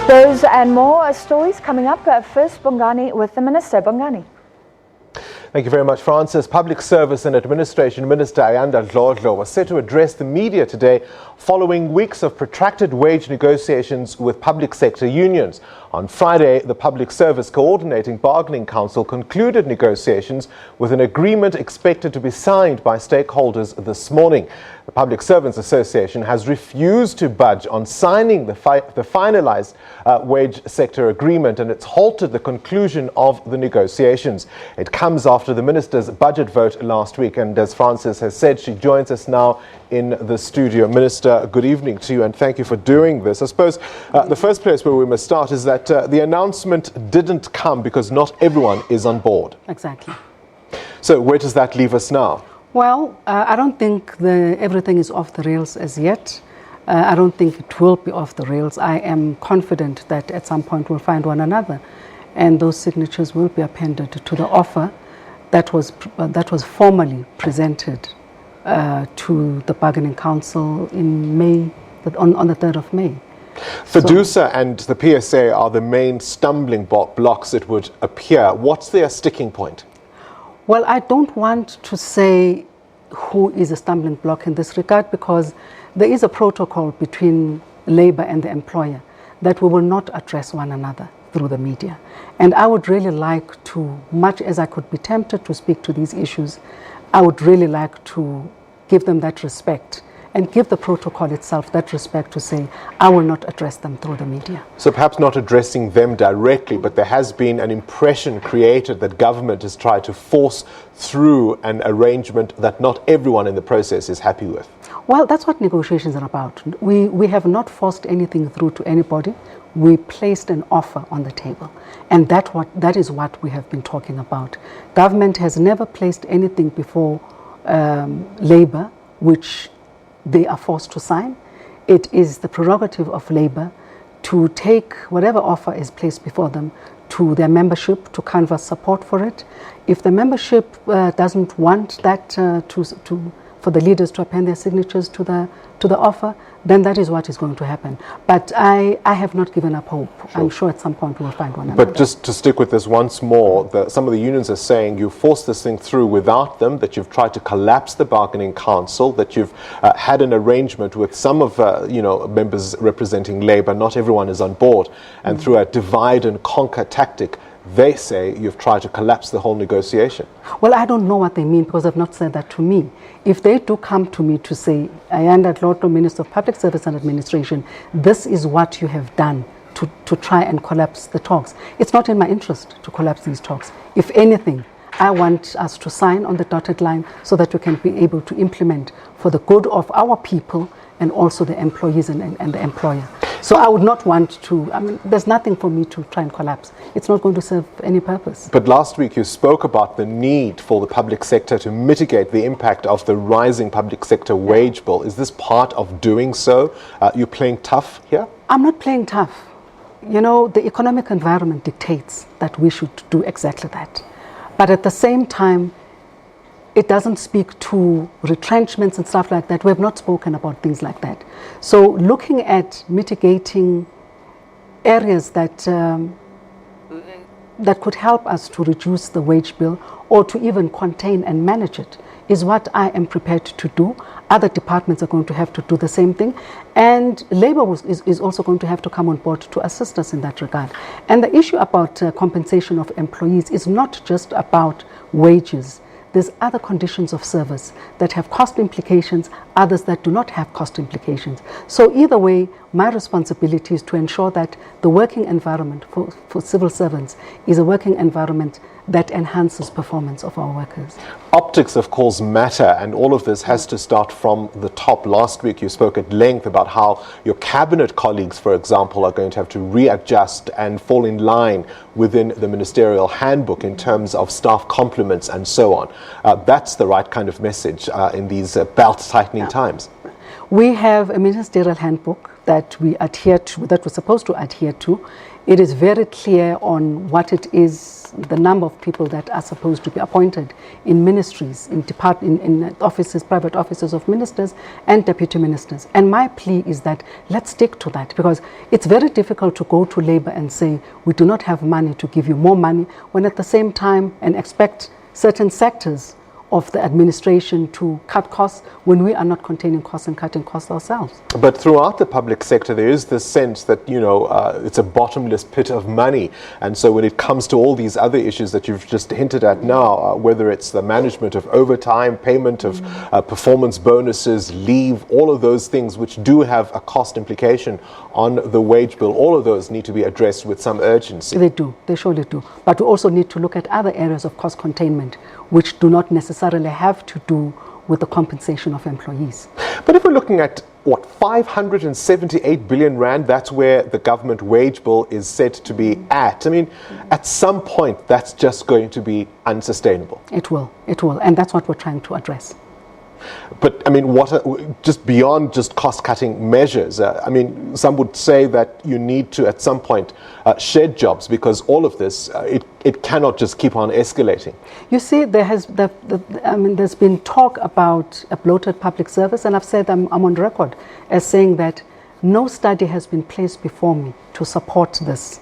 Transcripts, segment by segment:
Those and more stories coming up. First, Bongani with the Minister. Bongani. Thank you very much, Francis. Public Service and Administration Minister Ayanda Dlodlo was set to address the media today following weeks of protracted wage negotiations with public sector unions. On Friday, the Public Service Coordinating Bargaining Council concluded negotiations with an agreement expected to be signed by stakeholders this morning. The Public Servants Association has refused to budge on signing the finalised wage sector agreement, and it's halted the conclusion of the negotiations. It comes after the Minister's budget vote last week, and as Francis has said, she joins us now in the studio. Minister, good evening to you, and thank you for doing this. I suppose the first place where we must start is that the announcement didn't come because not everyone is on board. Exactly. So where does that leave us now? Well, I don't think everything is off the rails as yet. I don't think it will be off the rails. I am confident that at some point we'll find one another, and those signatures will be appended to the offer that was formally presented to the Bargaining Council in May, on the 3rd of May. FEDUSA and the PSA are the main stumbling blocks, it would appear. What's their sticking point? Well, I don't want to say who is a stumbling block in this regard, because there is a protocol between Labour and the employer that we will not address one another through the media. And I would really like to, much as I could be tempted to speak to these issues, I would really like to give them that respect and give the protocol itself that respect to say, I will not address them through the media. So perhaps not addressing them directly, but there has been an impression created that government has tried to force through an arrangement that not everyone in the process is happy with. Well, that's what negotiations are about. We have not forced anything through to anybody. We placed an offer on the table, and that is what we have been talking about. Government has never placed anything before Labour which they are forced to sign. It is the prerogative of Labour to take whatever offer is placed before them to their membership to canvass support for it. If the membership doesn't want that for the leaders to append their signatures to the offer, then that is what is going to happen. But I have not given up hope. Sure. I'm sure at some point we'll find one another. But just to stick with this once more, some of the unions are saying you forced this thing through without them, that you've tried to collapse the bargaining council, that you've had an arrangement with some of members representing Labour. Not everyone is on board, and through a divide and conquer tactic, they say you've tried to collapse the whole negotiation. Well, I don't know what they mean, because they've not said that to me. If they do come to me to say, Ayanda Dlodlo, Minister of Public Service and Administration, this is what you have done to try and collapse the talks, it's not in my interest to collapse these talks. If anything, I want us to sign on the dotted line so that we can be able to implement for the good of our people and also the employees and the employer. So I would not want to, there's nothing for me to try and collapse. It's not going to serve any purpose. But last week you spoke about the need for the public sector to mitigate the impact of the rising public sector wage bill. Is this part of doing so? You're playing tough here? I'm not playing tough. You know, the economic environment dictates that we should do exactly that. But at the same time, it doesn't speak to retrenchments and stuff like that. We have not spoken about things like that. So looking at mitigating areas that could help us to reduce the wage bill or to even contain and manage it is what I am prepared to do. Other departments are going to have to do the same thing. And Labour is also going to have to come on board to assist us in that regard. And the issue about compensation of employees is not just about wages. There's other conditions of service that have cost implications, others that do not have cost implications. So either way, my responsibility is to ensure that the working environment for civil servants is a working environment that enhances performance of our workers. Optics, of course, matter, and all of this has to start from the top. Last week you spoke at length about how your cabinet colleagues, for example, are going to have to readjust and fall in line within the ministerial handbook in terms of staff complements and so on. That's the right kind of message in these belt-tightening times. We have a ministerial handbook that we adhere to, that we're supposed to adhere to. It is very clear on what it is, the number of people that are supposed to be appointed in ministries, in offices, private offices of ministers and deputy ministers. And my plea is that let's stick to that, because it's very difficult to go to Labour and say we do not have money to give you more money, when at the same time and expect certain sectors of the administration to cut costs when we are not containing costs and cutting costs ourselves. But throughout the public sector, there is this sense that, it's a bottomless pit of money. And so when it comes to all these other issues that you've just hinted at now, whether it's the management of overtime, payment of performance bonuses, leave, all of those things which do have a cost implication on the wage bill, all of those need to be addressed with some urgency. They do, they surely do. But we also need to look at other areas of cost containment which do not necessarily have to do with the compensation of employees. But if we're looking at, 578 billion rand, that's where the government wage bill is said to be at. I mean, at some point, that's just going to be unsustainable. It will, and that's what we're trying to address. But, I mean, just beyond just cost-cutting measures, some would say that you need to, at some point, shed jobs, because all of this, it cannot just keep on escalating. You see, there's been talk about a bloated public service, and I've said, I'm on record as saying that no study has been placed before me to support this.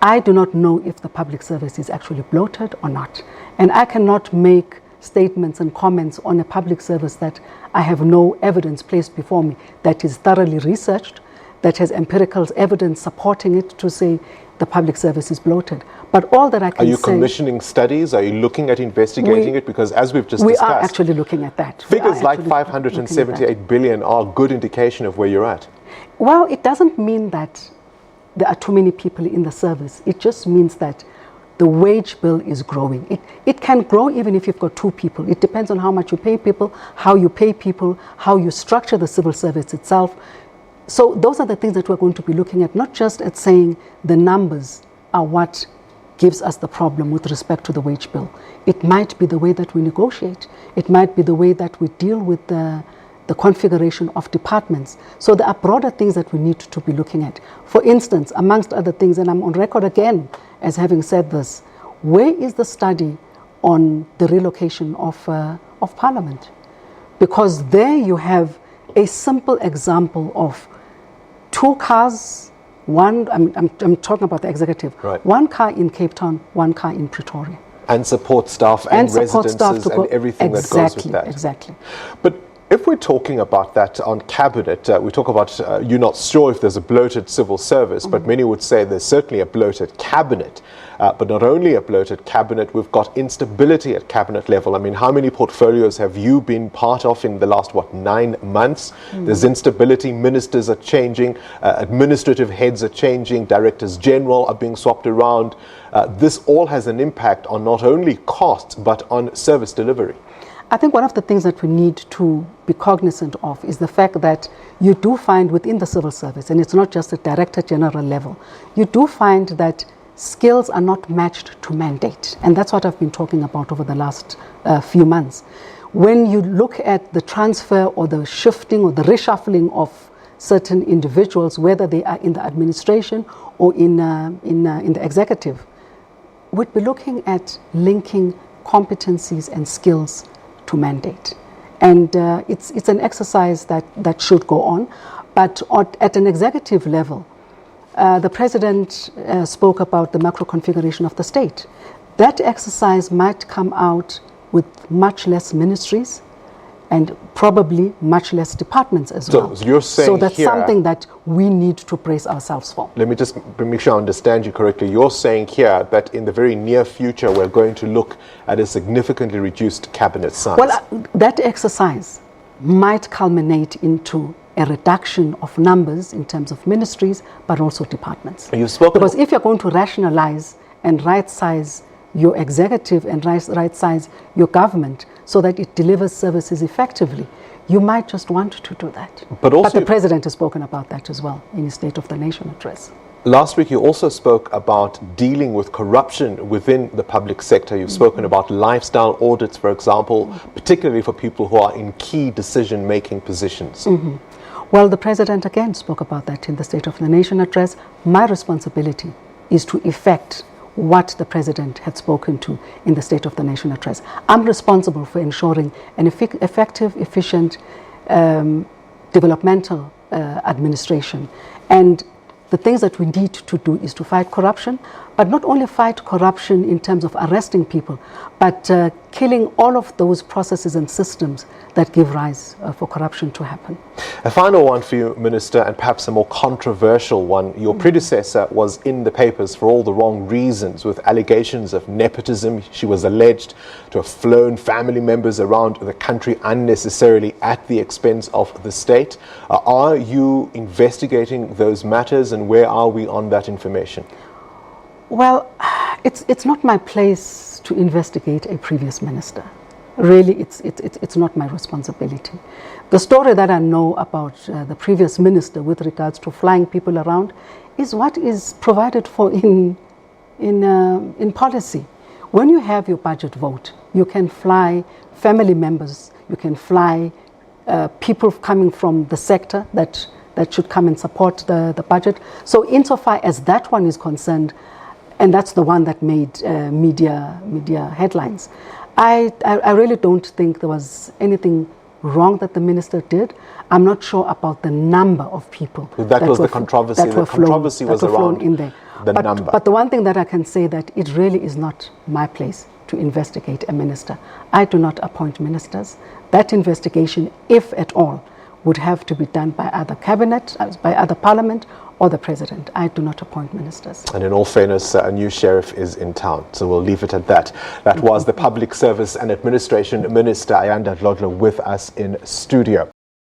I do not know if the public service is actually bloated or not, and I cannot make statements and comments on a public service that I have no evidence placed before me that is thoroughly researched, that has empirical evidence supporting it to say the public service is bloated. But all that I can say... Are you commissioning studies? Are you looking at investigating it? Because as we've just discussed... We are actually looking at that. Figures like 578 billion are a good indication of where you're at. Well, it doesn't mean that there are too many people in the service. It just means that the wage bill is growing. It can grow even if you've got two people. It depends on how much you pay people, how you structure the civil service itself. So those are the things that we're going to be looking at, not just at saying the numbers are what gives us the problem with respect to the wage bill. It might be the way that we negotiate. It might be the way that we deal with the configuration of departments. So there are broader things that we need to be looking at. For instance, amongst other things, and I'm on record again as having said this, where is the study on the relocation of Parliament? Because there you have a simple example of two cars, I'm talking about the executive, right. One car in Cape Town, one car in Pretoria. And support staff and residences and everything that goes with that. Exactly. But if we're talking about that on cabinet, we talk about you're not sure if there's a bloated civil service, but many would say there's certainly a bloated cabinet. But not only a bloated cabinet, we've got instability at cabinet level. I mean, how many portfolios have you been part of in the last, 9 months? There's instability, ministers are changing, administrative heads are changing, directors general are being swapped around. This all has an impact on not only costs, but on service delivery. I think one of the things that we need to be cognizant of is the fact that you do find within the civil service, and it's not just at director general level, you do find that skills are not matched to mandate. And that's what I've been talking about over the last few months. When you look at the transfer or the shifting or the reshuffling of certain individuals, whether they are in the administration or in the executive, we'd be looking at linking competencies and skills to mandate. And it's an exercise that should go on. But at an executive level, the President spoke about the macro configuration of the state. That exercise might come out with much less ministries and probably much less departments as well. So you're saying so that's here, something that we need to brace ourselves for. Let me just make sure I understand you correctly. You're saying here that in the very near future we're going to look at a significantly reduced cabinet size. Well, that exercise might culminate into a reduction of numbers in terms of ministries, but also departments. You've spoken because if you're going to rationalize and right-size your executive and right-size your government so that it delivers services effectively, you might just want to do that. But the President has spoken about that as well in his State of the Nation address. Last week you also spoke about dealing with corruption within the public sector. You've spoken about lifestyle audits, for example, particularly for people who are in key decision-making positions. Well, the President again spoke about that in the State of the Nation address. My responsibility is to effect what the President had spoken to in the State of the Nation address. I'm responsible for ensuring an effective, efficient developmental administration. And the things that we need to do is to fight corruption, but not only fight corruption in terms of arresting people, but killing all of those processes and systems that give rise for corruption to happen. A final one for you, Minister, and perhaps a more controversial one. Your predecessor was in the papers for all the wrong reasons, with allegations of nepotism. She was alleged to have flown family members around the country unnecessarily at the expense of the state. Are you investigating those matters, and where are we on that information? Well, it's not my place to investigate a previous minister. Really, it's not my responsibility. The story that I know about the previous minister with regards to flying people around is what is provided for in policy. When you have your budget vote, you can fly family members, you can fly people coming from the sector that should come and support the budget. So insofar as that one is concerned, and that's the one that made media headlines, I really don't think there was anything wrong that the minister did. I'm not sure about the number of people. That was the controversy. The controversy was around in there. The number. But the one thing that I can say that it really is not my place to investigate a minister. I do not appoint ministers. That investigation, if at all, would have to be done by either cabinet, by either parliament, or the president. I do not appoint ministers. And in all fairness, a new sheriff is in town, so we'll leave it at that. That was the Public Service and Administration Minister, Ayanda Dlodlo, with us in studio.